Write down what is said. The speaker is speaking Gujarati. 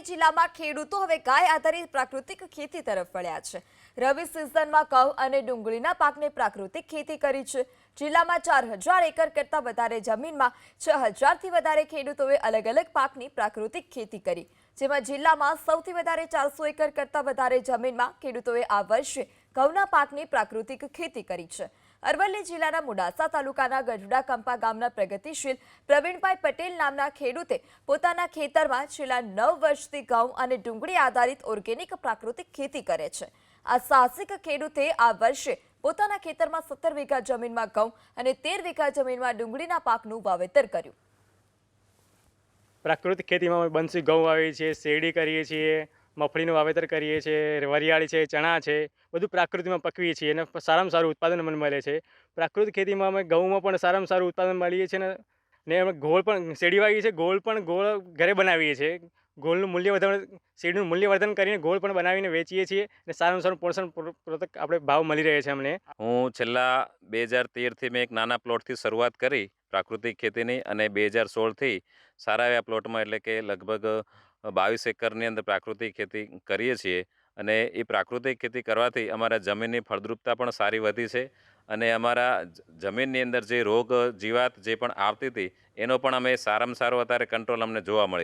જિલ્લામાં ખેડૂતો હવે ગાય આધારિત પ્રાકૃતિક ખેતી તરફ વળ્યા છે। રવિ સિઝનમાં ઘઉં અને ડુંગળીના પાકને પ્રાકૃતિક ખેતી કરી છે। જિલ્લામાં 4000 એકર કરતા વધારે જમીનમાં 6000 થી વધારે ખેડૂતોએ અલગ અલગ પાકની પ્રાકૃતિક ખેતી કરી, જેમાં જિલ્લામાં સૌથી વધારે 400 એકર કરતા વધારે જમીનમાં ખેડૂતોએ આ વર્ષે ઘઉંના પાકની પ્રાકૃતિક ખેતી કરી છે। અરવલ્લી જિલ્લાના મોડાસા તાલુકાના ગઢડા કંપા ગામના પ્રગતિશીલ પ્રવીણભાઈ પટેલ નામના ખેડૂતે પોતાના ખેતરમાં છેલ્લા 9 વર્ષથી ઘઉં અને ડુંગળી આધારિત ઓર્ગેનિક પ્રાકૃતિક ખેતી કરે છે। આ સાહસિક ખેડૂતે આ વર્ષે પોતાના ખેતરમાં 17 વીઘા જમીનમાં ઘઉં અને 13 વીઘા જમીનમાં ડુંગળીના પાકનું વાવેતર કર્યું। પ્રાકૃતિક ખેતીમાં અમે બંસી ઘઉં વાવીએ છીએ, શેરડી કરીએ છીએ, મગફળીનું વાવેતર કરીએ છીએ, વરિયાળી છે, ચણા છે, બધું પ્રાકૃતિકમાં પકવીએ છીએ અને સારામાં સારું ઉત્પાદન મને મળે છે। પ્રાકૃતિક ખેતીમાં અમે ઘઉંમાં પણ સારામાં સારું ઉત્પાદન મળીએ છીએ ને અમે ગોળ પણ શેરડી વાવીએ છીએ, ગોળ ઘરે બનાવીએ છીએ। ગોળનું મૂલ્યવર્ધન, શેરડીનું મૂલ્યવર્ધન કરીને ગોળ પણ બનાવીને વેચીએ છીએ અને સારામાં સારું પોષણ પૂરક આપણે ભાવ મળી રહે છે અમને। હું છેલ્લા 2013થી મેં એક નાના પ્લોટથી શરૂઆત કરી પ્રાકૃતિક ખેતીની અને 2016થી સારા એવા પ્લોટમાં એટલે કે લગભગ 22 એકરની અંદર પ્રાકૃતિક ખેતી કરીએ છીએ અને એ પ્રાકૃતિક ખેતી કરવાથી અમારા જમીનની ફળદ્રુપતા પણ સારી વધી છે અને અમારા જમીનની અંદર જે રોગ જીવાત જે પણ આવતી હતી એનો પણ અમે સારામાં સારો અત્યારે કંટ્રોલ અમને જોવા મળી રહ્યો છે।